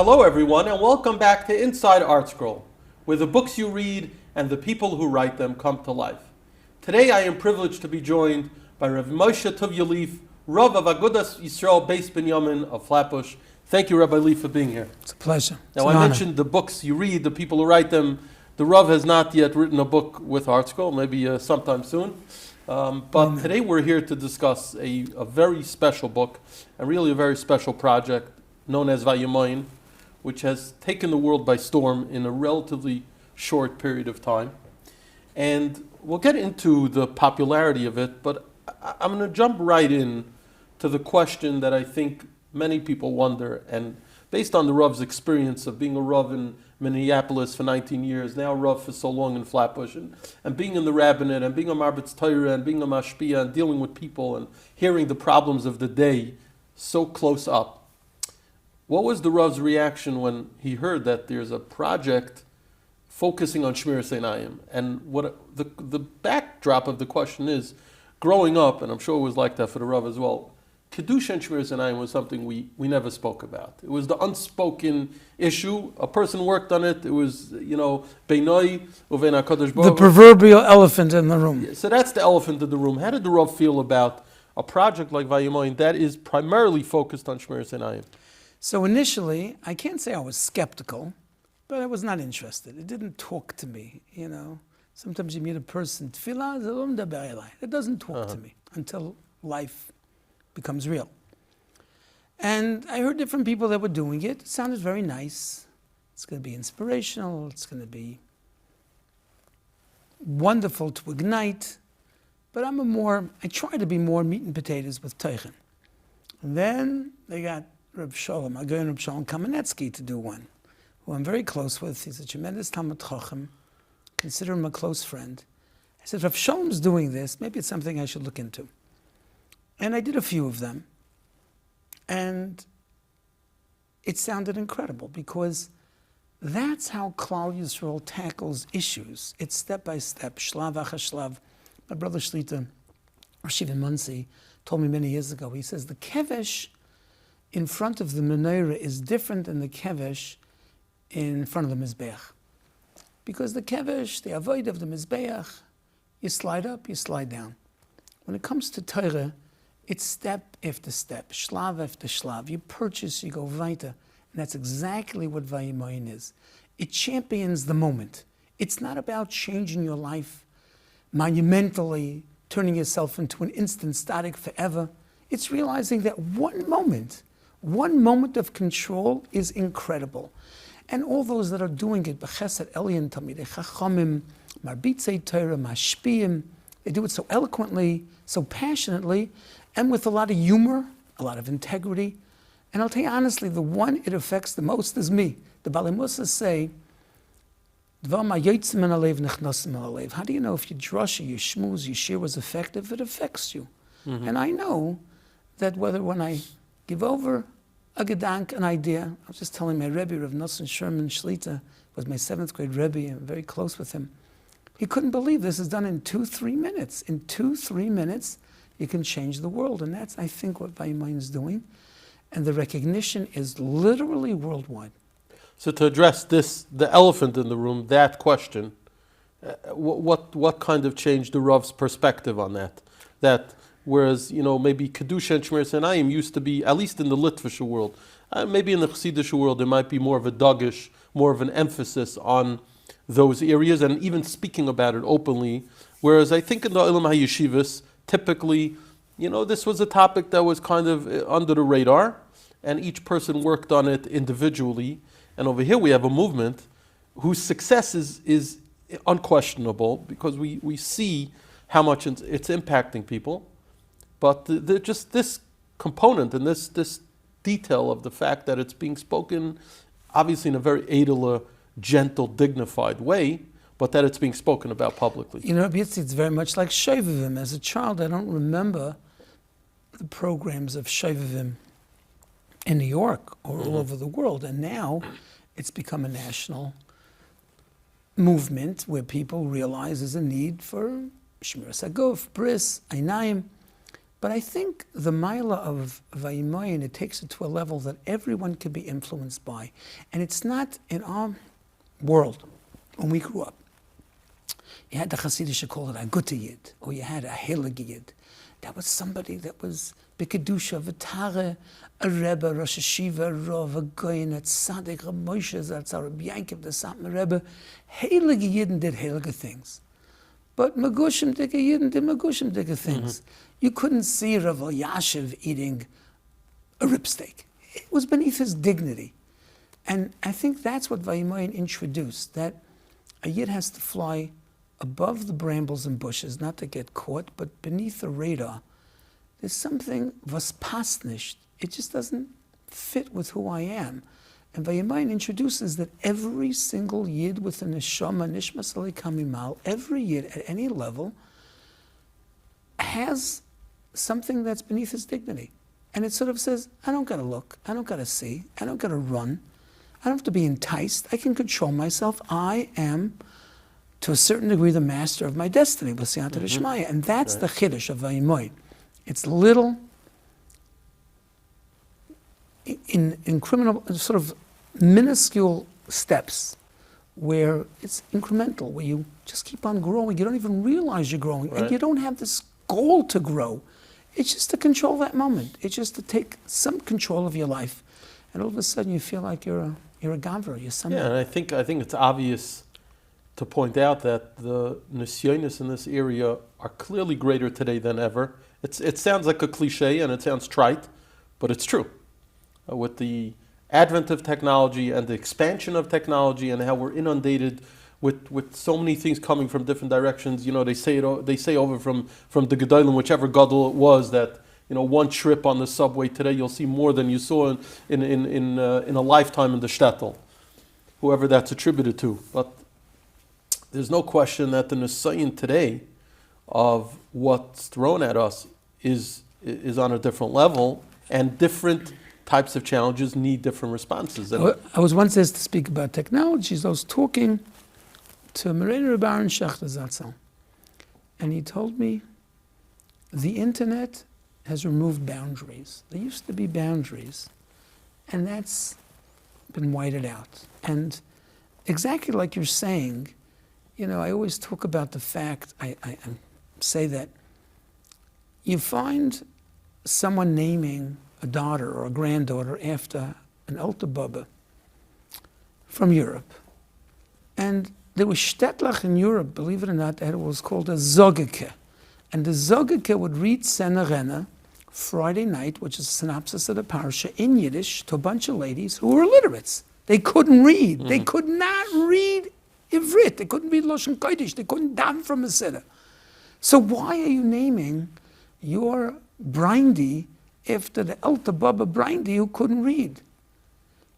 Hello everyone, and welcome back to Inside ArtScroll, where the books you read and the people who write them come to life. Today I am privileged to be joined by Rav Moshe Tuvia Lieff, Rav of Agudas Yisroel Bais Binyomin of Flatbush. Thank you, Rabbi Lieff, for being here. It's a pleasure. Now I mentioned the books you read, the people who write them. The Rav has not yet written a book with ArtScroll, maybe sometime soon. But today we're here to discuss a very special book, and really a very special project known as Vayimaen, which has taken the world by storm in a relatively short period of time. And we'll get into the popularity of it, but I'm going to jump right in to the question that I think many people wonder, and based on the Rav's experience of being a Rav in Minneapolis for 19 years, now Rav for so long in Flatbush, and being in the rabbinate, and being a Marbitz Torah, and being a Mashpia, and dealing with people, and hearing the problems of the day so close up. What was the Rav's reaction when he heard that there's a project focusing on Shmiras Einayim? And what the backdrop of the question is, growing up, and I'm sure it was like that for the Rav as well, Kedusha and Shmiras Einayim was something we never spoke about. It was the unspoken issue. A person worked on it. It was, Beinoi uvein HaKadosh Baruch Hu. The proverbial elephant in the room. So that's the elephant in the room. How did the Rav feel about a project like Vayimaen that is primarily focused on Shmiras Einayim? So initially, I can't say I was skeptical, but I was not interested. It didn't talk to me, Sometimes you meet a person, tefillah, it doesn't talk to me until life becomes real. And I heard different people that were doing it. It sounded very nice. It's going to be inspirational. It's going to be wonderful to ignite. But I try to be more meat and potatoes with Teichen. And then they got Reb Shalom, Agudas Reb Shalom Kamenetsky to do one, who I'm very close with. He's a tremendous Talmid Chacham. Consider him a close friend. I said, Reb Shalom's doing this, maybe it's something I should look into. And I did a few of them. And it sounded incredible because that's how Klal Yisroel tackles issues. It's step by step, shlav achar shlav. My brother Shlita, Rashiv Munsi, told me many years ago, he says, the kevesh in front of the menorah is different than the kevesh in front of the mizbeach. Because the kevesh, the avoid of the mizbeach, you slide up, you slide down. When it comes to Torah, it's step after step, shlav after shlav. You purchase, you go weiter. And that's exactly what Vayimaen is. It champions the moment. It's not about changing your life monumentally, turning yourself into an instant static forever. It's realizing that one moment of control is incredible. And all those that are doing it, b'chesed elyon, talmidei chachamim, marbitzei Torah, mashpiyim, they do it so eloquently, so passionately, and with a lot of humor, a lot of integrity. And I'll tell you honestly, the one it affects the most is me. The Balei Musa say, how do you know if your drasha, your shmooze, your shir was effective? It affects you. Mm-hmm. And I know that when I give over a gedank, an idea, I was just telling my Rebbe, Rav Nosson Sherman Shlita, was my 7th grade Rebbe, I'm very close with him. He couldn't believe this is done in 2-3 minutes. In 2-3 minutes, you can change the world. And that's, I think, what Vayimaen is doing. And the recognition is literally worldwide. So to address this, the elephant in the room, that question, what kind of changed the Rav's perspective on that? That whereas, maybe Kedusha and Shmiras Einayim used to be, at least in the Litvish world, maybe in the Chassidish world, there might be more of a dogish, more of an emphasis on those areas, and even speaking about it openly. Whereas I think in the Olam HaYeshivas, typically, this was a topic that was kind of under the radar, and each person worked on it individually. And over here we have a movement whose success is unquestionable because we see how much it's impacting people. But just this component and this detail of the fact that it's being spoken, obviously in a very edel, gentle, dignified way, but that it's being spoken about publicly. It's very much like Shovavim. As a child, I don't remember the programs of Shovavim in New York or all over the world. And now it's become a national movement where people realize there's a need for Shmiras Haguf, Bris, Einayim. But I think the Maila of Vayimaen, it takes it to a level that everyone can be influenced by. And it's not in our world, when we grew up. You had the Hasidish called it a Gute Yid, or you had a Heilige Yid. That was somebody that was B'Kedusha, V'Tare, a Rebbe, Rosh Hashiva, a Rav, a Goyen, a Tzaddik, Rav Moshe, Rabbi Yankov, the Satmar Rebbe. Heilige Yidden did heilige things. But Magushim Dika Yidden did Magushim Dika things. You couldn't see Rav Yashiv eating a rib steak. It was beneath his dignity. And I think that's what Vayimaen introduced, that a Yid has to fly above the brambles and bushes, not to get caught, but beneath the radar. There's something was passt nicht. It just doesn't fit with who I am. And Vayimaen introduces that every single Yid with a neshama, nishmas kamimal, every Yid at any level has something that's beneath his dignity. And it sort of says, I don't gotta look, I don't gotta see, I don't gotta run, I don't have to be enticed, I can control myself. I am, to a certain degree, the master of my destiny, b'siyata d'shmaya. And that's the chiddush of Vayimaen. It's little, in criminal, sort of minuscule steps where it's incremental, where you just keep on growing. You don't even realize you're growing, and you don't have this goal to grow. It's just to control that moment. It's just to take some control of your life, and all of a sudden you feel like you're a gavra, you're somebody. Yeah, and I think it's obvious to point out that the nisyonos in this area are clearly greater today than ever. It sounds like a cliche and it sounds trite, but it's true. With the advent of technology and the expansion of technology and how we're inundated with so many things coming from different directions, they say over from the Gedolim, whichever Gadol it was, that one trip on the subway today you'll see more than you saw in a lifetime in the shtetl, whoever that's attributed to. But there's no question that the nisayon today of what's thrown at us is on a different level, and different types of challenges need different responses. And I was once asked to speak about technologies. I was talking to Moreno Baron Shechter Zatzal, and he told me the internet has removed boundaries. There used to be boundaries, and that's been whited out. And exactly like you're saying, I always talk about the fact, I say that you find someone naming a daughter or a granddaughter after an Alter Baba from Europe. And there was shtetlach in Europe, believe it or not, that was called a Zogeke. And the Zogeke would read Senerena Friday night, which is a synopsis of the parsha, in Yiddish to a bunch of ladies who were illiterates. They couldn't read. They could not read Ivrit. They couldn't read Lashon Kodesh. They couldn't daven from a siddur. So why are you naming your brindy after the Alter Baba brindy who couldn't read?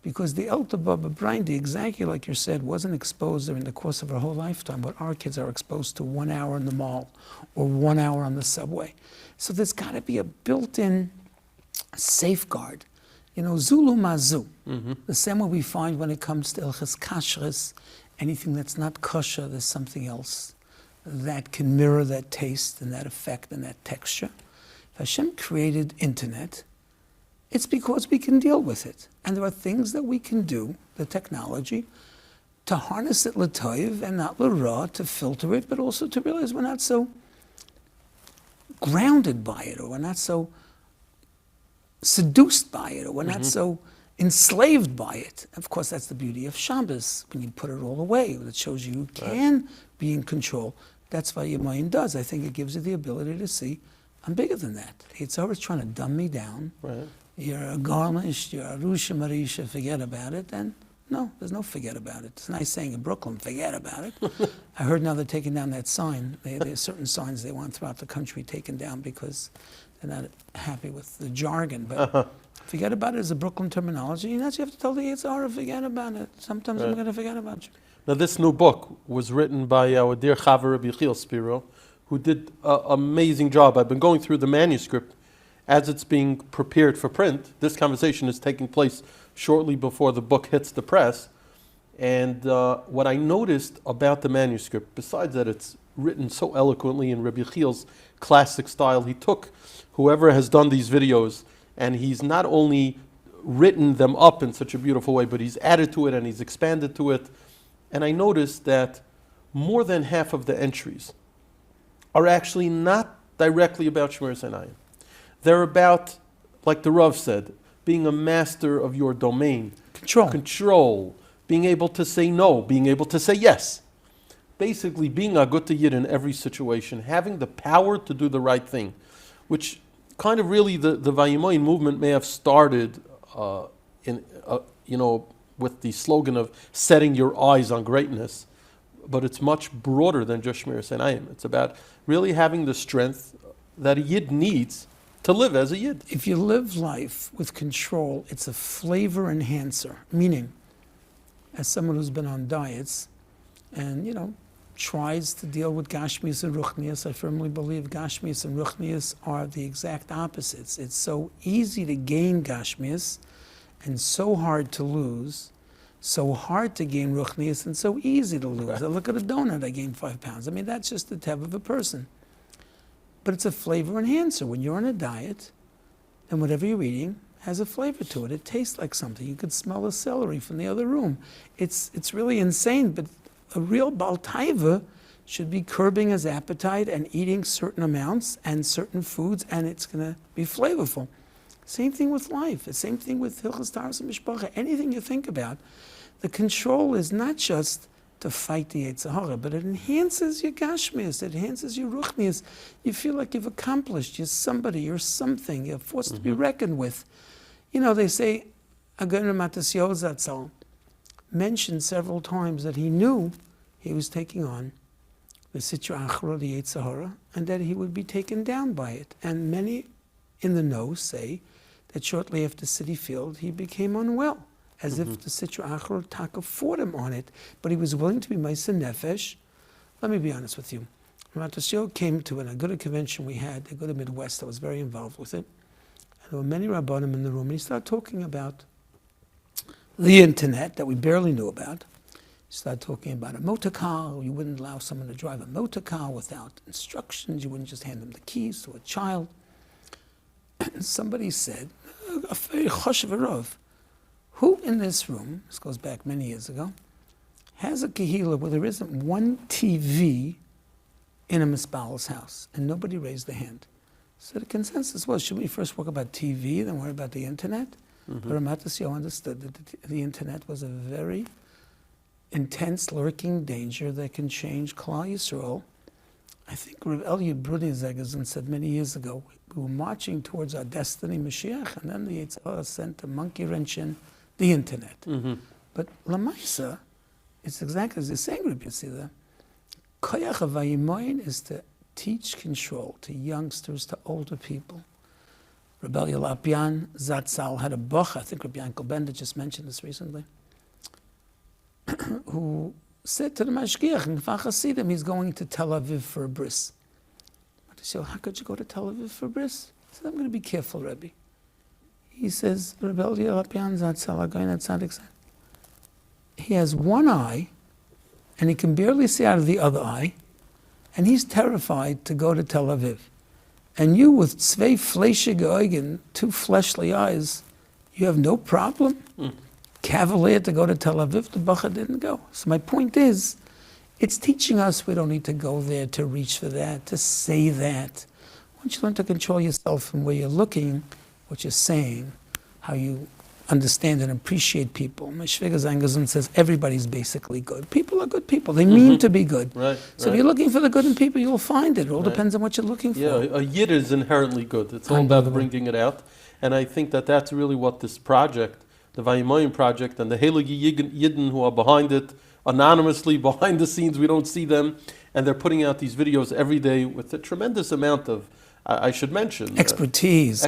Because the Alter Baba brindy, exactly like you said, wasn't exposed during the course of her whole lifetime, what our kids are exposed to 1 hour in the mall or 1 hour on the subway. So there's got to be a built-in safeguard. Zulu mazu. The same way we find when it comes to Ilchas Kashrus, anything that's not kosher, there's something else that can mirror that taste and that effect and that texture. If Hashem created internet, it's because we can deal with it. And there are things that we can do, the technology, to harness it l'toiv and not l'ra, to filter it, but also to realize we're not so grounded by it, or we're not so seduced by it, or we're not so enslaved by it. Of course, that's the beauty of Shabbos, when you put it all away. It shows you can be in control. That's what Vayimaen does. I think it gives you the ability to see, I'm bigger than that. It's always trying to dumb me down. Right. You're a garnish, you're a Rusha Marisha, forget about it. And no, there's no forget about it. It's a nice saying in Brooklyn, forget about it. I heard now they're taking down that sign. There's certain signs they want throughout the country taken down because they're not happy with the jargon. But forget about it is a Brooklyn terminology. You have to tell the Yitzhara, forget about it. Sometimes I'm going to forget about you. Now, this new book was written by our dear Chaver Rabbi Yechiel Spero, who did an amazing job. I've been going through the manuscript as it's being prepared for print. This conversation is taking place shortly before the book hits the press. And what I noticed about the manuscript, besides that it's written so eloquently in Rabbi Yechiel's classic style. He took whoever has done these videos and he's not only written them up in such a beautiful way, but he's added to it and he's expanded to it. And I noticed that more than half of the entries are actually not directly about Shmiras Einayim. They're about, like the Rav said, being a master of your domain. Control. Being able to say no, being able to say yes. Basically, being a good yid in every situation, having the power to do the right thing, which kind of really the Vayimaen movement may have started with the slogan of setting your eyes on greatness, but it's much broader than just Shmiras Einayim. It's about really having the strength that a yid needs to live as a yid. If you live life with control, it's a flavor enhancer. Meaning, as someone who's been on diets and, tries to deal with Gashmias and Ruchnias, I firmly believe Gashmias and Ruchnias are the exact opposites. It's so easy to gain Gashmias and so hard to lose, so hard to gain Ruchnias and so easy to lose. I look at a donut, I gain 5 pounds. I mean, that's just the type of a person. But it's a flavor enhancer. When you're on a diet, and whatever you're eating has a flavor to it. It tastes like something. You could smell the celery from the other room. It's really insane, but a real Baal Taiva should be curbing his appetite and eating certain amounts and certain foods, and it's going to be flavorful. Same thing with life. The same thing with Hilchos Taharas and Mishpacha. Anything you think about, the control is not just to fight the Yetzer Hara, but it enhances your Gashmias, it enhances your Ruchnias. You feel like you've accomplished, you're somebody, you're something, you're forced to be reckoned with. They say, Agudas Matasyahu Zatzal mentioned several times that he knew he was taking on the Sitra Achra, the Yetzer Hara, and that he would be taken down by it. And many in the know say that shortly after City Field, he became unwell, as if the Sitra Achra Taka fought him on it, but he was willing to be Meiser Nefesh. Let me be honest with you. Matasyahu came to an Agudah convention we had, the Agudah Midwest, I was very involved with it. And there were many Rabbanim in the room, and he started talking about the internet that we barely knew about. He started talking about a motor car. You wouldn't allow someone to drive a motor car without instructions. You wouldn't just hand them the keys to a child. And somebody said, a very choshev Rav, who in this room, this goes back many years ago, has a kehila where there isn't one TV in a misbal's house? And nobody raised their hand. So the consensus was, should we first talk about TV, then worry about the internet? But Matasyahu understood that the internet was a very intense, lurking danger that can change Klal Yisrael. I think Rav Elliot Brunizegazin said many years ago, we were marching towards our destiny, Mashiach, and then the Yetzer Hara sent a monkey wrench in the internet. But Lamaisa, it's exactly as the same group you see there. Koyach of Vayimaen is to teach control to youngsters, to older people. Rabbi Yechiel Zatzal had a boch, I think Rabbi Yankel Bender just mentioned this recently, who said to the Mashgiach in Kfar Hasidim, he's going to Tel Aviv for a bris. But he said, how could you go to Tel Aviv for a bris? He said, I'm going to be careful, Rebbe. He says, Rabbi Yechiel Zatzal, Agoyin Tzaddik said, he has one eye, and he can barely see out of the other eye, and he's terrified to go to Tel Aviv. And you with zwei fleischige Augen, 2 fleshly eyes, you have no problem? Cavalier to go to Tel Aviv, the Bacha didn't go. So my point is, it's teaching us we don't need to go there to reach for that, to say that. Once you learn to control yourself from where you're looking, what you're saying, how you understand and appreciate people. Meshvega Zangazun says everybody's basically good. People are good people. They mean to be good. So if you're looking for the good in people, you'll find it. It all depends on what you're looking for. Yeah, a yid is inherently good. It's all about bringing it out. And I think that that's really what this project, the Vayimaen project, and the Heilige Yidden who are behind it, anonymously, behind the scenes, we don't see them, and they're putting out these videos every day with a tremendous amount of, I should mention, expertise,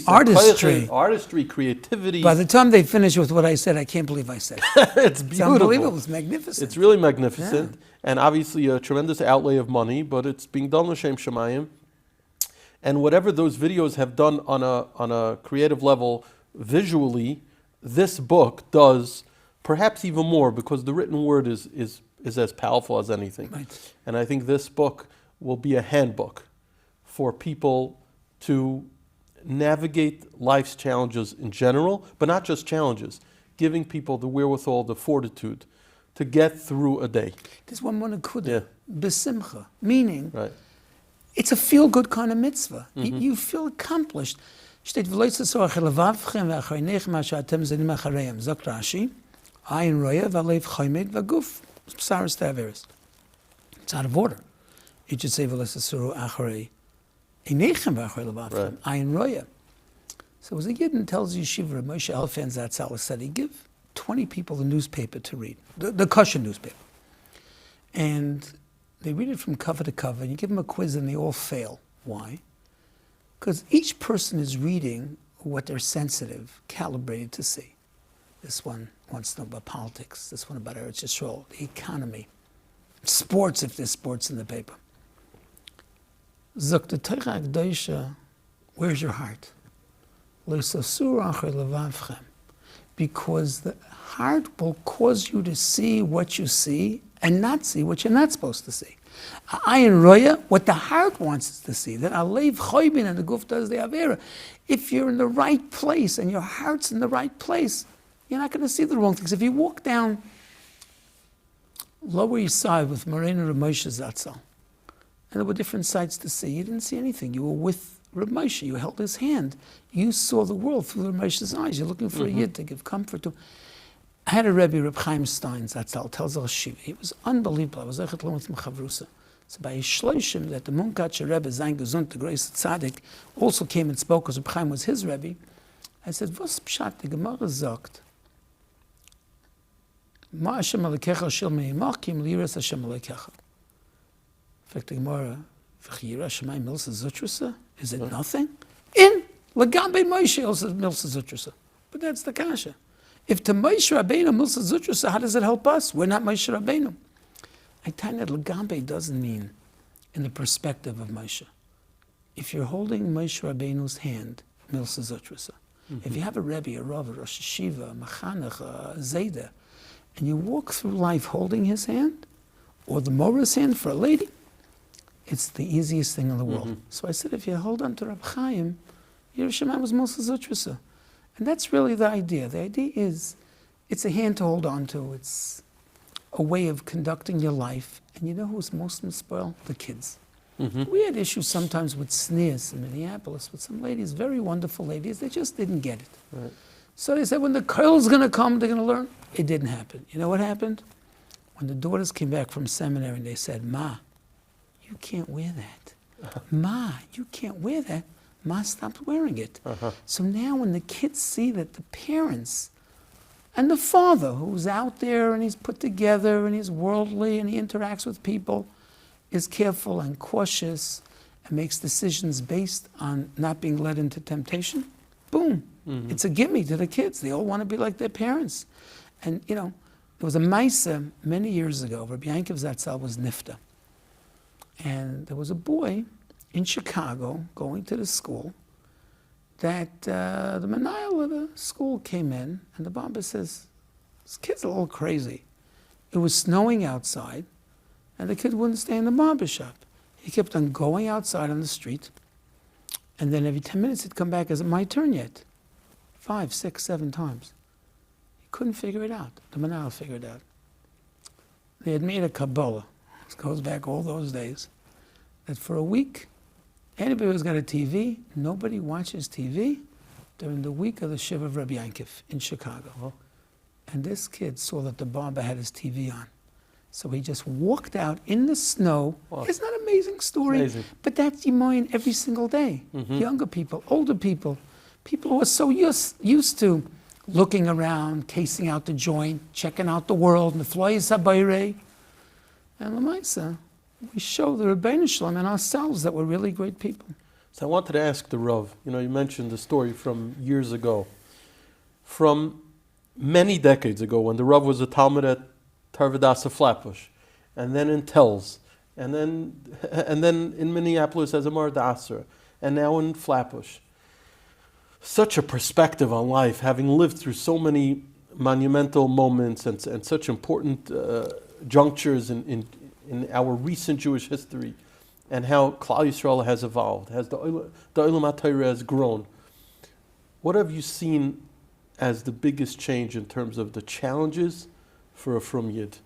artistry, creativity. By the time they finish with what I said, I can't believe I said it. It's beautiful. It's unbelievable. It's magnificent. It's really magnificent, and obviously a tremendous outlay of money, but it's being done l'shem shamayim. And whatever those videos have done on a creative level, visually, this book does perhaps even more, because the written word is is as powerful as anything. Right. And I think this book will be a handbook for people to navigate life's challenges in general, but not just challenges, giving people the wherewithal, the fortitude to get through a day. There's one more nakuda. Yeah. Besimcha, meaning Right. it's a feel-good kind of mitzvah. You feel accomplished. Steht, "V'lo yitzor levavchem v'acharnechem asher atem zenim achareim." Zok Rashi, "Ayin roya v'alev chomed v'guf psaros ta'averes." It's out of order. It should say, "V'lo yitzor acharei einechem v'acharei levavchem." Ayin roya. So as a Yidden tells Yeshiva, Rav Moshe Elfan Zatzal said, he give 20 people the newspaper to read, the kosher newspaper. And they read it from cover to cover, and you give them a quiz and they all fail. Why? Because each person is reading what they're sensitive, calibrated to see. This one wants to know about politics, this one about Eretz Yisrael, the economy, sports if there's sports in the paper. Zok the Torah Akdosha, where's your heart? Because the heart will cause you to see what you see and not see what you're not supposed to see. Ayin roya, what the heart wants us to see, that alev choybin and the guf does the avera. If you're in the right place and your heart's in the right place, you're not going to see the wrong things. If you walk down Lower East Side with Moreno Rav Moshe Zatzal, and there were different sights to see, you didn't see anything. You were with Rav Moshe, you held his hand. You saw the world through Rav Moshe's eyes. You're looking for a Yid to give comfort to. I had a Rebbe, Reb Chaim Stein, Zatzal, tells Al Shiva. He was unbelievable. I was echet lo with Chavrusa. So by his shloshim, that the Munkacher Rebbe, Zayin Gesund, the greatest tzaddik, also came and spoke, because Reb Chaim was his Rebbe. I said, was pshat, the Gemara sagt, Ma Hashem Alekecha shel meimach, kim liras Hashem Alekecha. In fact, the Gemara, v'chiyira Shemayim milsa zutrusa, is it nothing? In Lagabe Moshe also milsa zutrusa. But that's the kasha. If to Moshe Rabbeinu milsa zutrusa, how does it help us? We're not Moshe Rabbeinu. I tell you that Lagabe doesn't mean in the perspective of Moshe. If you're holding Moshe Rabbeinu's hand, milsa zutrusa. If you have a Rebbe, a Rav, a Rosh Hashiva, a Machanech, a Zayda, and you walk through life holding his hand, or the Mora's hand for a lady, it's the easiest thing in the world. So I said, if you hold on to Reb Chaim, Yerushalayim was Milsa Zutrusa. And that's really the idea. The idea is, it's a hand to hold on to. It's a way of conducting your life. And you know who's most spoiled? The kids. We had issues sometimes with sneers in Minneapolis with some ladies, very wonderful ladies, they just didn't get it. Right. So they said, when the girl's going to come, they're going to learn. It didn't happen. You know what happened? When the daughters came back from seminary and they said, Ma, you can't wear that. Ma, you can't wear that. Ma stopped wearing it. So now when the kids see that the parents and the father, who's out there and he's put together and he's worldly and he interacts with people, is careful and cautious and makes decisions based on not being led into temptation, boom. It's a gimme to the kids. They all want to be like their parents. And, you know, there was a Maisa many years ago. Rabbi Yechiel Zatzal was nifta. And there was a boy in Chicago going to the school that the manayal of the school came in, and the Baba says, this kid's a little crazy. It was snowing outside, and the kid wouldn't stay in the barber shop. He kept on going outside on the street, and then every 10 minutes he'd come back, is it my turn yet? 5, 6, 7 times. He couldn't figure it out. The manayal figured it out. They had made a Kabbalah. This goes back all those days. That for a week, anybody who's got a TV, nobody watches TV during the week of the Shiva of Rabbi Yechiel in Chicago. And this kid saw that the barber had his TV on. So he just walked out in the snow. Isn't that an amazing story? Amazing. But that's Vayimaen every single day. Younger people, older people, people who are so used to looking around, casing out the joint, checking out the world, and the flyers habayre. And Lamaisa, we show the Rebbeinu Shalom and ourselves that we're really great people. So I wanted to ask the Rav, you know, you mentioned the story from years ago. From many decades ago, when the Rav was a Talmud at Tarvadas Flatbush, and then in Telz, and then in Minneapolis as a Mardasser, and now in Flatbush. Such a perspective on life, having lived through so many monumental moments and such important junctures in our recent Jewish history, and how Klal Yisrael has evolved, has the Olam HaTorah has grown. What have you seen as the biggest change in terms of the challenges for a Frum Yid?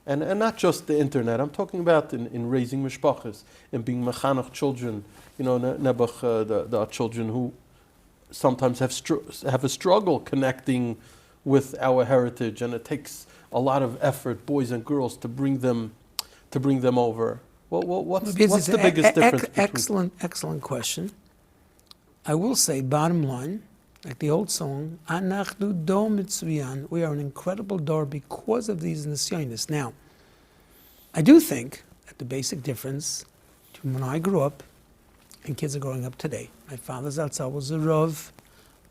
And not just the internet. I'm talking about in raising mishpachas, in being mechanech children. Nebuch, the children who sometimes have a struggle connecting with our heritage, and it takes a lot of effort, boys and girls, to bring them over. What's the biggest difference? Excellent question. I will say, bottom line, like the old song, Anachnu dor mitzviyan, we are an incredible door because of these nisyonis. Now, I do think that the basic difference between when I grew up and kids are growing up today. My father's Zatzal was a Rav,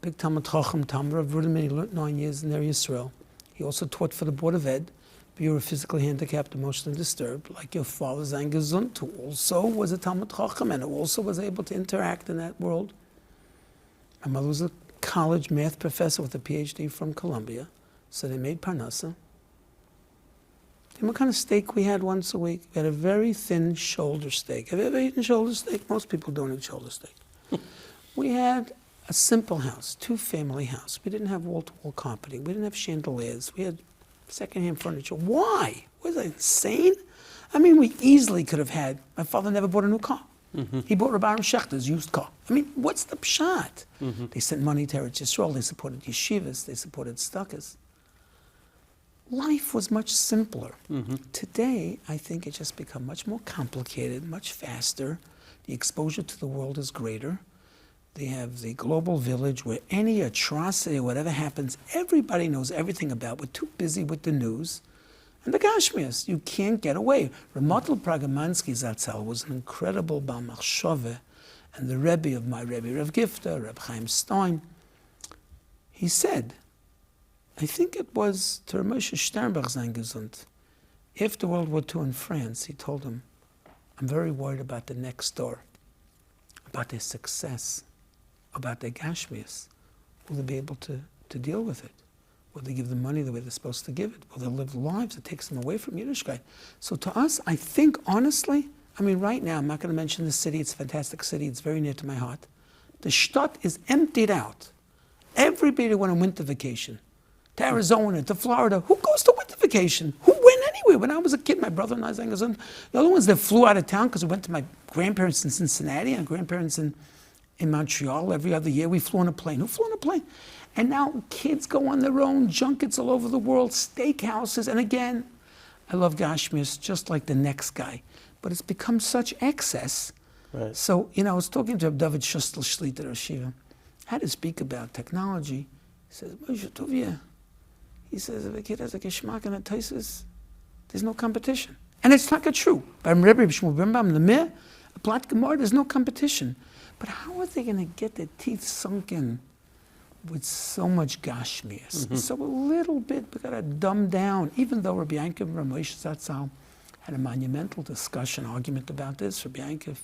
big Talmud Chacham, Talmud Rav Ruderman. He learned 9 years in Yisroel. He also taught for the Board of Ed. But you were physically handicapped, emotionally disturbed, like your father Zayin Gesund, who also was a Talmud Chacham and who also was able to interact in that world. My mother was a college math professor with a PhD from Columbia, so they made parnasa. You know what kind of steak we had once a week? We had a very thin shoulder steak. Have you ever eaten shoulder steak? Most people don't eat shoulder steak. We had a simple house, two-family house. We didn't have wall-to-wall carpeting. We didn't have chandeliers. We had second-hand furniture. Why? Was that insane? I mean, we easily could have had, my father never bought a new car. Mm-hmm. He bought Rabbi Shechter's used car. I mean, what's the pshat? Mm-hmm. They sent money to Eretz Yisrael. They supported yeshivas. They supported stuckas. Life was much simpler. Mm-hmm. Today, I think it's just become much more complicated, much faster. The exposure to the world is greater. They have the global village where any atrocity, whatever happens, everybody knows everything about. We're too busy with the news. And the Gashmias, you can't get away. Ramotel Pragamansky Zatzal was an incredible Baal Machshove, and the Rebbe of my Rebbe, Rav Gifta, Reb Chaim Stein. He said, I think it was to Rav Moshe Sternberg sein Gesund. After World War II in France, he told him, I'm very worried about the next door, about their success, about their Gashmias. Will they be able to deal with it? Will they give the money the way they're supposed to give it? Will they live lives that takes them away from Yiddishkeit? So to us, I think, honestly, I mean, right now, I'm not going to mention the city. It's a fantastic city. It's very near to my heart. The shtat is emptied out. Everybody went on winter vacation. To Arizona, to Florida. Who goes to winter vacation? Who went anywhere? When I was a kid, my brother and I, the other ones that flew out of town because we went to my grandparents in Cincinnati and grandparents in Montreal every other year. We flew on a plane. Who flew on a plane? And now kids go on their own, junkets all over the world, steakhouses. And again, I love Gashmias just like the next guy. But it's become such excess. Right. So, I was talking to David Shustel Shlit at Shiva. I had to speak about technology. He says, Moshe Tuvia. He says, if a kid has a geschmack and a taisis, there's no competition. And it's not true. There's no competition. But how are they going to get their teeth sunk in with so much gashmias? Mm-hmm. So a little bit, we got to dumb down. Even though Rabbi Yankov and Rav Moshe Zatzal had a monumental argument about this. Rabbi Yankov,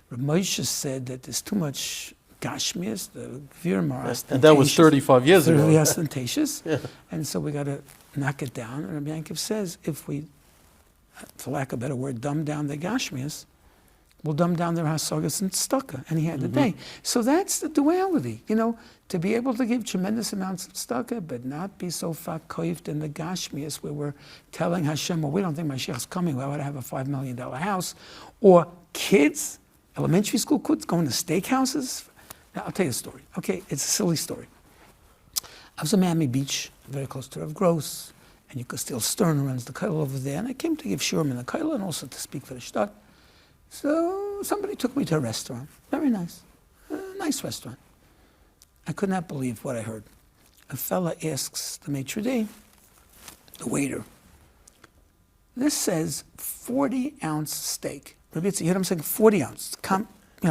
Rav Moshe said that there's too much gashmias, the Gvirim are ostentatious. And that was 35 years ago. Really ostentatious. Yeah. And so we got to knock it down. And Rabbi Yankov says, if we, for lack of a better word, dumb down the gashmias, we'll dumb down their hasagas and stucca. And he had the day. So that's the duality, to be able to give tremendous amounts of stucca, but not be so fakoived in the gashmias where we're telling Hashem, well, we don't think Mashiach's coming. Why would I have a $5 million house? Or kids, elementary school kids going to steakhouses. Now, I'll tell you a story. Okay, it's a silly story. I was in Miami Beach, very close to Rav Gross, and you could still Stern runs the kollel over there, and I came to give shiurim in the kollel and also to speak for the shtat. So somebody took me to a restaurant, very nice, nice restaurant. I could not believe what I heard. A fella asks the maitre d', the waiter, this says 40-ounce steak. Rabbi Yitzchak, you hear what I'm saying? 40 ounce.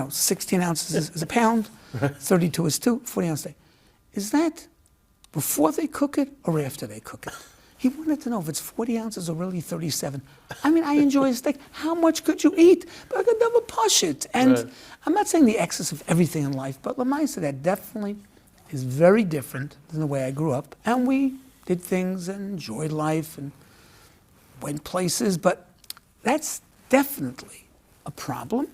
16 ounces is a pound, 32 is 40-ounce steak. Is that before they cook it or after they cook it? He wanted to know if it's 40 ounces or really 37. I mean, I enjoy a steak. How much could you eat? But I could never push it. And I'm not saying the excess of everything in life, but Lamaisa, that definitely is very different than the way I grew up. And we did things and enjoyed life. went places, but that's definitely a problem.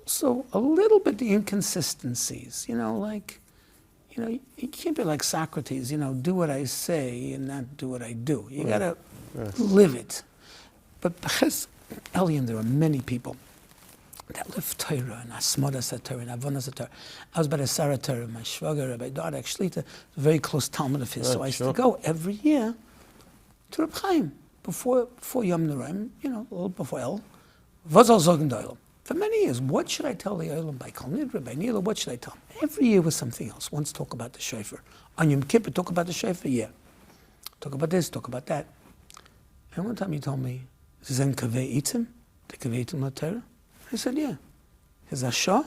Also, a little bit the inconsistencies, you can't be like Socrates, do what I say and not do what I do. You gotta live it. But because Elian, there are many people that live Torah and Asmodas Torah and Avonas Torah. I was by the Sarah Torah, my Shvaga, Rabbi Dada Shlita, a very close Talmud of his. So I used to go every year to Reb Chaim before Yom Noraim, a little before El. Vazal Zogen Doyle. For many years, what should I tell the Olam by Kol Nidra, by Nila, what should I tell him? Every year was something else. Once talk about the shofar. On Yom Kippur, talk about the shofar, talk about this, talk about that. And one time he told me, Zen Kaveh Itzim? The Kaveh Itzim La Torah? I said, yeah. Is that Shah?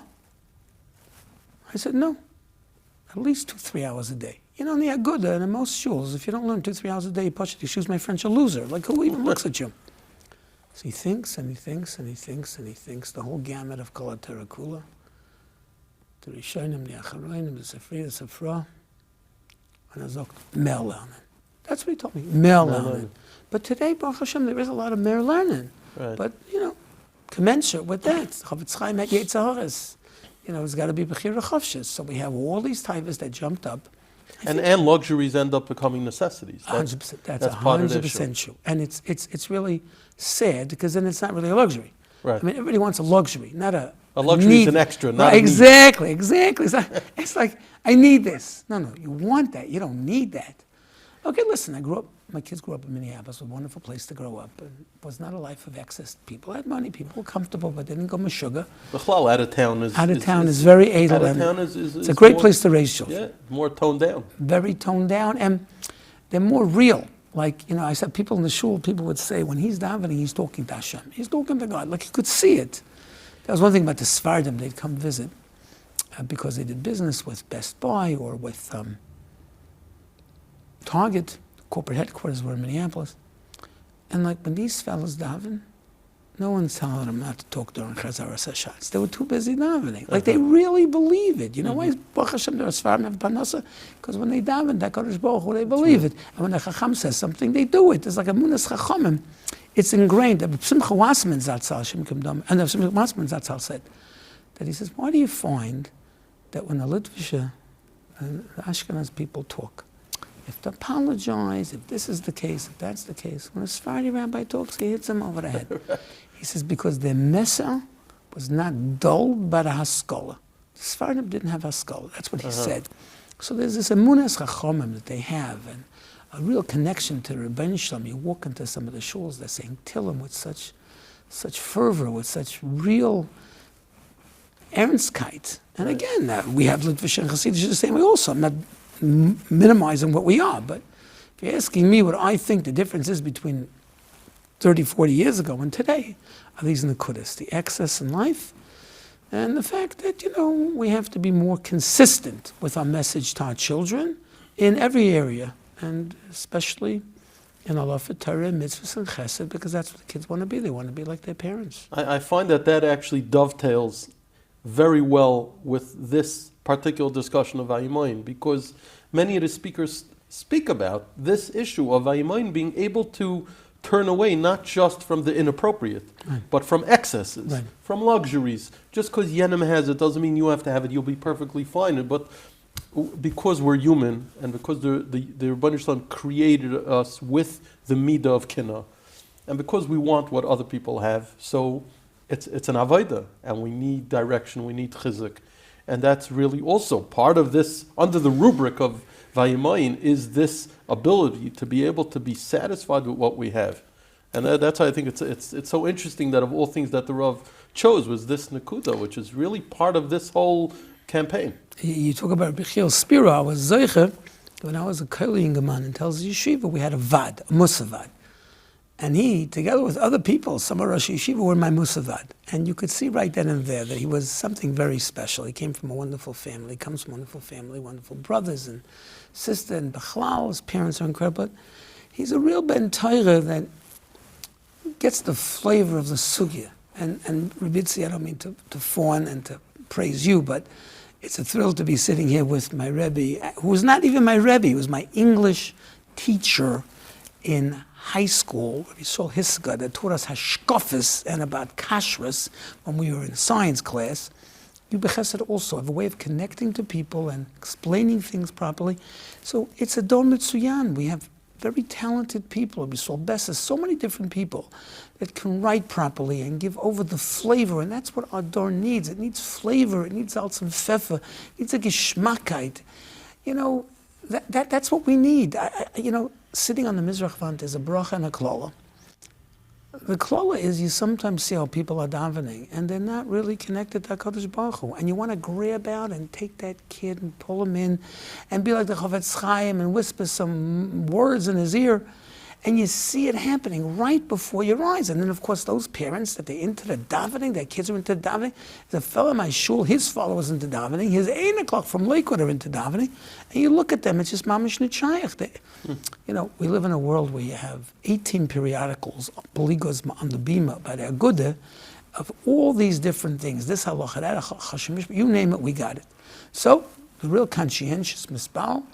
I said, no. At least 2-3 hours a day. In the Agudas and in most shuls, if you don't learn 2-3 hours a day, you push it, excuse my French, a loser. Like, who even looks at you? So he thinks and he thinks and he thinks and he thinks the whole gamut of Kol HaTorah Kula, the Rishonim, the Acharonim, the Sefri, the Sefra, and Azok, Mer Lernen. That's what he told me, Mer Lernen. But today, Baruch Hashem, there is a lot of Mer Lernen. Right. But, commensurate with that, Chavetz Chaim had Yetzaharis. It's got to be Bechira Chavshis. So we have all these types that jumped up. And luxuries end up becoming necessities. 100%. That's 100% true. And it's really sad because then it's not really a luxury. Right. I mean, everybody wants a luxury, not a luxury need. is an extra, not right, a need. Exactly. It's like, I need this. No, you want that. You don't need that. Okay, listen, my kids grew up in Minneapolis, a wonderful place to grow up. It was not a life of excess. People had money, people were comfortable, but they didn't go meshuggah. Bechlal, out of town is very edel. Out of town is it's a great place to raise children. Yeah, more toned down. Very toned down, and they're more real. Like, I said, people in the shul, people would say, when he's davening, he's talking to Hashem. He's talking to God. Like, you could see it. That was one thing about the Sfardim. They'd come visit because they did business with Best Buy or with Target. Corporate headquarters were in Minneapolis. And like, when these fellas daven, no one's telling them not to talk during Chazar Sashats. They were too busy davening. Like, they really believe it. You know why Baruch Hashem, there are Sfarim have Panasa? Because when they daven, that Kadosh Baruch Hu, they believe it. And when the Chacham says something, they do it. It's like a Munas Chachamim. It's ingrained. Simcha Wasserman Zatzal, Shem Kim Dam, and Simcha Wasserman Zatzal said that he says, why do you find that when the Litvisha and the Ashkenaz people talk, if they apologize, if this is the case, if that's the case, when a Sephardi rabbi talks, he hits him over the head. He says, because their Mesa was not dulled by the Haskalah. The Sephardim didn't have Haskalah. That's what he said. So there's this Emunas Chachomim that they have, and a real connection to the Rebbeinu Shalom. You walk into some of the shuls, they're saying Tillim with such fervor, with such real ernstkeit. And again, we have Litvish and Hasidish the same way also. I'm not minimizing what we are, but if you're asking me what I think the difference is between 30, 40 years ago and today, are these Nekudas, the excess in life, and the fact that, we have to be more consistent with our message to our children in every area, and especially in Halacha, Torah, Mitzvahs, and Chesed, because that's what the kids want to be. They want to be like their parents. I find that actually dovetails very well with this particular discussion of Vayimaen, because many of the speakers speak about this issue of Vayimaen being able to turn away not just from the inappropriate, but from excesses, from luxuries. Just because Yenim has it doesn't mean you have to have it. You'll be perfectly fine. But because we're human, and because the Rebbeinu Shalom created us with the midah of kinah, and because we want what other people have, so it's an avodah, and we need direction, we need chizuk. And that's really also part of this, under the rubric of Vayimaen, is this ability to be able to be satisfied with what we have. And that's why I think it's so interesting that of all things that the Rav chose was this Nekuda, which is really part of this whole campaign. You talk about Rabbi Yechiel Spero. I was Zeicher, when I was a Kohen Geman in Telz Yeshiva, we had a Vad, a Musavad. And he, together with other people, some of Rosh Yeshiva were my Musavad. And you could see right then and there that he was something very special. He came from a wonderful family, comes from a wonderful family, wonderful brothers and sister, and Bechlal, his parents are incredible. But he's a real Ben Torah that gets the flavor of the sugya. And Rebitzi, I don't mean to fawn and to praise you, but it's a thrill to be sitting here with my Rebbe, who was not even my Rebbe, he was my English teacher in high school, Rabbi Yisroel Hiska, that taught us hashkafis and about kashrus when we were in science class. You bechesed also have a way of connecting to people and explaining things properly. So it's a don mitzuyan. We have very talented people. We saw Bais, so many different people that can write properly and give over the flavor, and that's what our door needs. It needs flavor, it needs alzim pfeffer, it needs a geschmackheit. You know, that's what we need. Sitting on the Mizrach Vant is a bracha and a klala. The klala is you sometimes see how people are davening and they're not really connected to HaKadosh Baruch Hu. And you want to grab out and take that kid and pull him in and be like the Chavetz Chaim and whisper some words in his ear. And you see it happening right before your eyes. And then, of course, those parents that they're into the davening, their kids are into davening. There's a fellow in my shul, his followers into davening. His 8 o'clock from Lakewood are into davening. And you look at them, it's just mamish nechayach. You know, we live in a world where you have 18 periodicals, Poligos on the Bima by the Agudas, of all these different things. This halacha, that halacha, you name it, we got it. So, the real conscientious misbal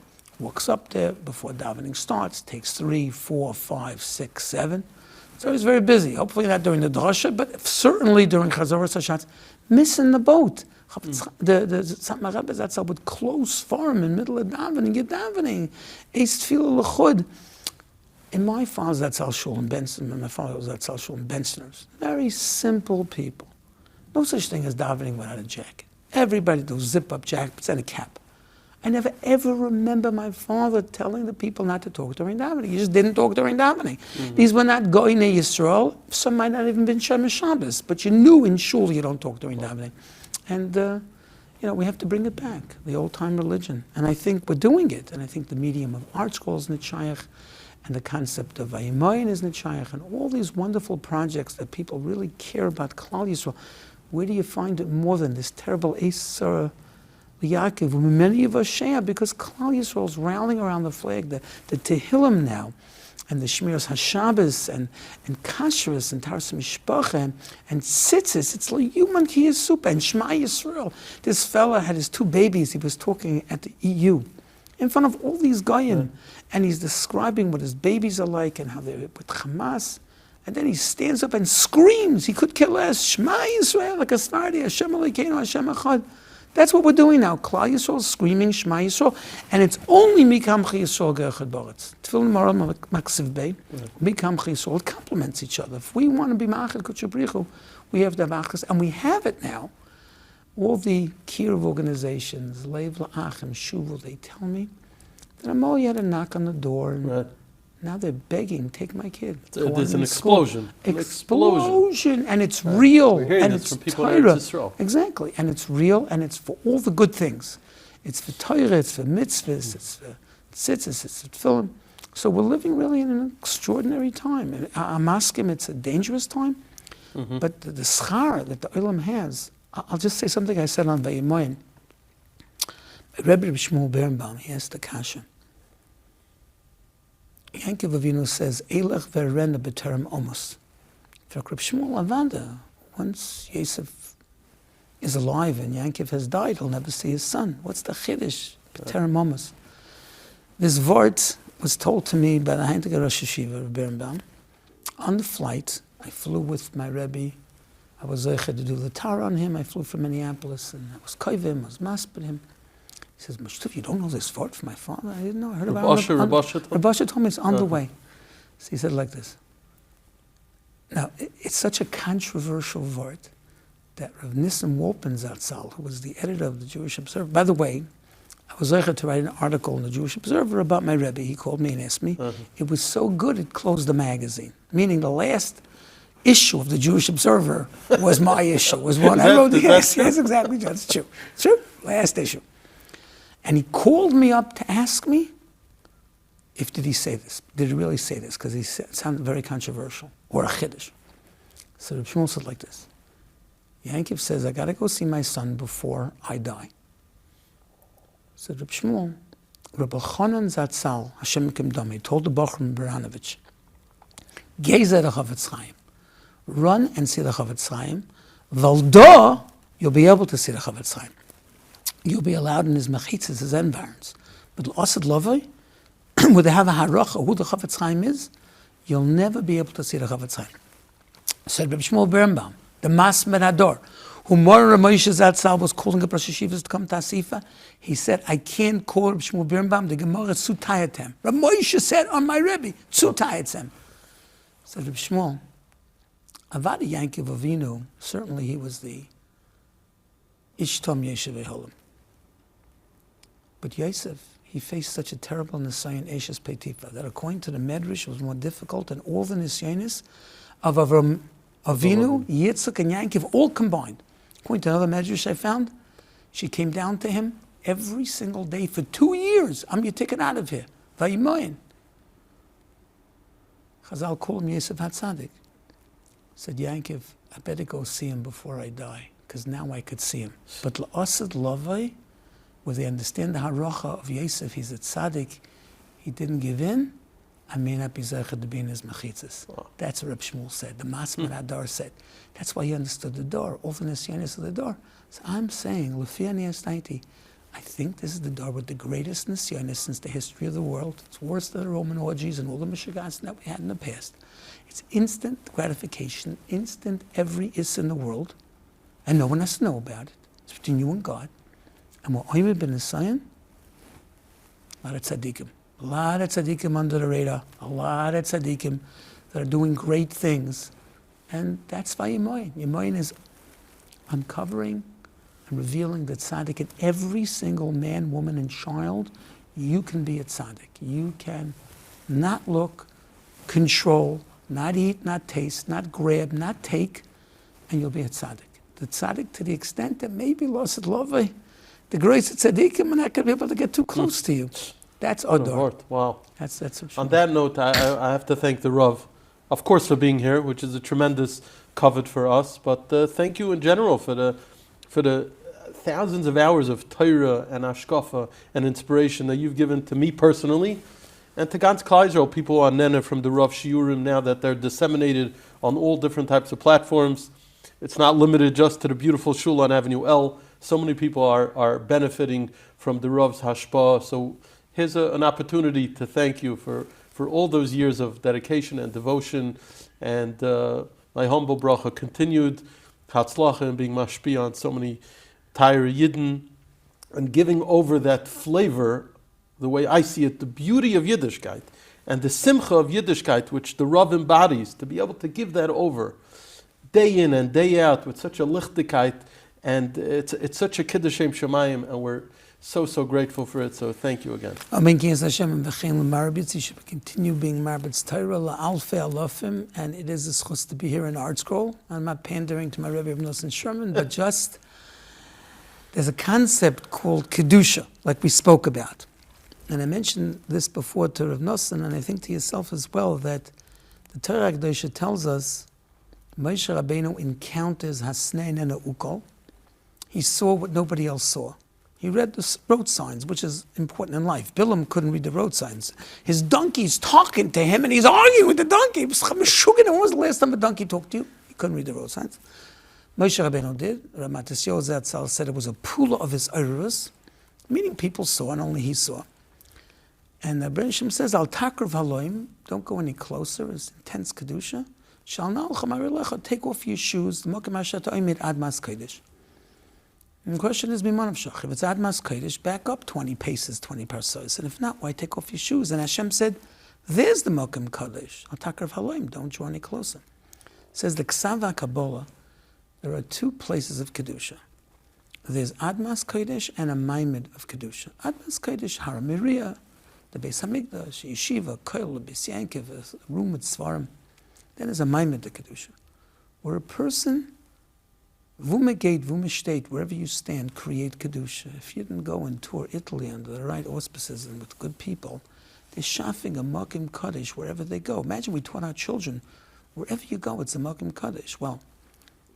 walks up there before davening starts, takes 3, 4, 5, 6, 7. So he's very busy. Hopefully not during the drasha, but certainly during Chazoras Hashatz, missing the boat. The Tzatmar Rebbe Zatzal would close farm in the middle of davening, you're davening. Eist Tefillah L'chud. In my father's Zatzal shul in Benson, and my father was Zatzal shul in Bensoners, very simple people. No such thing as davening without a jacket. Everybody does zip-up jackets and a cap. I never ever remember my father telling the people not to talk during davening. He just didn't talk during davening. Mm-hmm. These were not going to Yisroel. Some might not even been Shemesh Shabbos, but you knew in shul you don't talk during davening. And we have to bring it back, the old-time religion. And I think we're doing it. And I think the medium of ArtScroll is nechayach, and the concept of Vayimaen is nechayach, and all these wonderful projects that people really care about Klal Yisrael. Where do you find it more than this terrible Eisara Yaakov, many of us share, because Klal Yisrael is rallying around the flag, the Tehillim now, and the Shmiras HaShabbos, and Kashrus, and Taras Mishpacha, and Tzitzis. It's like human Kiyas Supa, and Shema Yisrael. This fella had his 2 babies. He was talking at the EU in front of all these Goyim, and he's describing what his babies are like and how they're with Hamas. And then he stands up and screams. He could kill us. Shema Yisrael, like a snardi, Hashem Elokeinu, Hashem Echad. That's what we're doing now. Klal Yisrael screaming Shema Yisrael, and it's only Mikamcha Yisrael Ge'echad Baretz. Tefillin Maral Maksiv Bey, Mikamcha Yisrael. It complements each other. If we want to be Ma'achad Kudsha B'richu, we have to have Achas, and we have it now. All the Kiruv organizations, Leiv La'achim, Shuvu, they tell me that I'm only had a knock on the door, and now they're begging, take my kid. There's an explosion. Explosion, and it's real, and it's from people Torah. Exactly, and it's real, and it's for all the good things. It's for Torah, it's for mitzvahs, it's for tzitzis, it's for tefillin. So we're living really in an extraordinary time. And I'm asking, it's a dangerous time, but the schar that the Olam has, I'll just say something I said on Vayimaen. Rabbi Shmuel Birnbaum, he asked the kasha. Yankov Avinu says, Eilech verena b'terem omos. For Rabbi Shmuel Avada, once Yosef is alive and Yankov has died, he'll never see his son. What's the chiddush? B'terem omos. This vort was told to me by the Heintige Rosh Yeshiva of Birnbaum. On the flight, I flew with my Rebbe. I was zeicher to do the Torah on him. I flew from Minneapolis, and I was koivim, I was maspid him. He says, Moshe, you don't know this vort from my father? I didn't know. I heard about it. Rav Moshe told me it's on the way. So he said like this. Now, it's such a controversial vort that Rav Nissim Wolpen Zatzal, who was the editor of the Jewish Observer, by the way, I was zeicher to write an article in the Jewish Observer about my Rebbe. He called me and asked me. It was so good it closed the magazine, meaning the last issue of the Jewish Observer was my issue, was one I wrote. Yes, exactly, that's true. True, last issue. And he called me up to ask me did he say this? Did he really say this? Because it sounded very controversial, or a chiddush. So Reb Shmuel said like this. Yankov says, I got to go see my son before I die. So Reb Shmuel, Reb Elchanan Zatzal, Hashem Yikam Dami, told the Bachram Baranovich, Geza the Chavetz Chaim, run and see the Chavetz Chaim, Valdo, you'll be able to see the Chavetz Chaim. You'll be allowed in his mechitzas, his environs. But l'asad lavoi, would they have a haracha who the Chavetz Chaim is? you'll never be able to see the Chavetz Chaim. Said Reb Shmuel Birnbaum, the Masmed Hador, who Mor Rav Moshe Zatzal was calling up Rosh Yeshivas to come to Asifa, he said, I can't call Reb Shmuel Birnbaum, the Gemara is Tzutayatem. Rav Moshe said on my Rebbe, Tzutayatem. Said Reb Shmuel, Avad Yankov Avinu, certainly he was the Ishtom Yeshiv Holim. But Yosef, he faced such a terrible Nisayon Eshes Petifa that according to the Medrash, it was more difficult than all the Nisyonis of Avinu, Yitzchak, and Yankov, all combined. According to another Medrash I found, she came down to him every single day for 2 years. I'm your ticket out of here. Vayimaen. Chazal called him Yosef HaTzadik. Said, Yankov, I better go see him before I die, because now I could see him. But La'asad Lavai, where they understand the haracha of Yosef, he's a tzaddik, he didn't give in, I may not be zeicher to be in his mechitzas. That's what Reb Shmuel said, the Masmed Hadar said. That's why he understood the door, all the nisyanis of the door. So I'm saying, Lefi Ani Astaiti, I think this is the door with the greatest nisyanis since the history of the world. It's worse than the Roman orgies and all the mishigas that we had in the past. It's instant gratification, instant every is in the world, and no one has to know about it. It's between you and God. And what Oimed ben Nisayan, a lot of tzaddikim under the radar, a lot of tzaddikim that are doing great things. And that's Vayimaen. Vayimaen is uncovering and revealing that tzaddik in every single man, woman, and child, you can be a tzaddik. You can not look, control, not eat, not taste, not grab, not take, and you'll be a tzaddik. The tzaddik to the extent that maybe lost lovey, the grace of tzaddikim are not going to be able to get too close to you. That's Ador. Wow. That's what on that note, I have to thank the Rav, of course, for being here, which is a tremendous covet for us. But thank you in general for the thousands of hours of Torah and Ashkafa and inspiration that you've given to me personally, and to Gans Klal Yisrael, people on Nene from the Rav Shiurim now that they're disseminated on all different types of platforms. It's not limited just to the beautiful shul on Avenue L. So many people are benefiting from the Rav's hashpah. So here's an opportunity to thank you for all those years of dedication and devotion. And my humble bracha continued Hatzlacha and being mashpia on so many Taira Yidden and giving over that flavor, the way I see it, the beauty of Yiddishkeit and the simcha of Yiddishkeit, which the Rav embodies, to be able to give that over day in and day out with such a lichtigkeit, and it's such a kiddushem shemayim, and we're so grateful for it. So thank you again. Amen. Hashem and should continue being Marbitz Torah la'alfei alafim, and it is a schus to be here in ArtScroll. I'm not pandering to my Rebbe Rav Nosson Sherman, but just there's a concept called kedusha, like we spoke about. And I mentioned this before to Rav Nosson, and I think to yourself as well, that the Torah Kedusha tells us Moshe Rabbeinu encounters Hasnein and Ukol. He saw what nobody else saw. He read the road signs, which is important in life. Bilam couldn't read the road signs. His donkey's talking to him, and he's arguing with the donkey. When was the last time a donkey talked to you? He couldn't read the road signs. Moshe Rabbeinu did. Ramat Yisrael Zatzal said it was a pula of his Eirus, meaning people saw and only he saw. And the Rebbe Shem says, Al takrav haloim, don't go any closer, it's intense kedusha. Shal na'al chamar, take off your shoes, the mokem hashata oimid ad mas kodesh. And the question is, Miman Shach, if it's ad mas kodesh, back up 20 paces, 20 parsos. And if not, why take off your shoes? And Hashem said, there's the mokem kodesh. Al takrav haloim, don't draw any closer. It says the Ksava Kabbalah, there are two places of kedusha. There's ad mas kodesh and a maimed of kedusha. Ad mas kodesh, Har Miriah, the Beis Hamikdash, Yeshiva, Koil, Beis Yankiv, a room with Svarim. Then there's a Maimed de Kedusha, where a person, Vumegate, Vumestate, wherever you stand, create Kedusha. If you didn't go and tour Italy under the right auspices and with good people, they're shafing a Makim Kaddish wherever they go. Imagine we taught our children, wherever you go, it's a Makim Kaddish. Well,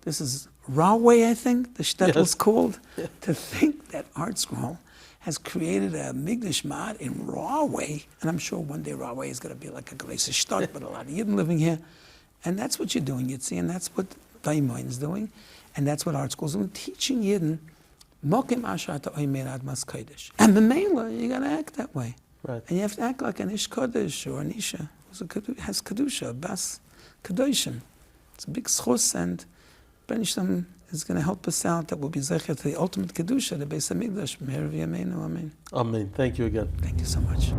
this is Rahway, I think, the shtetl called, to think that ArtScroll has created a Migdash Mad in Rahway, and I'm sure one day Rahway is going to be like a Gleisa Shtot, but a lot of Yidden living here. And that's what you're doing, Yitzi, and that's what Vayimaen is doing, and that's what ArtScroll is doing, teaching Yidden, Mokim Ashata Oimer Ad Mas Kodesh. And the Mela, you got to act that way. Right. And you have to act like an Ish Kodesh or an Isha. has kedusha, bas kedoshim. It's a big schus, and Ben Shem is going to help us out. That will be zecher to the ultimate kedusha, the Beis Hamikdash. Meher v'yameinu, amen. Amen. Thank you again. Thank you so much.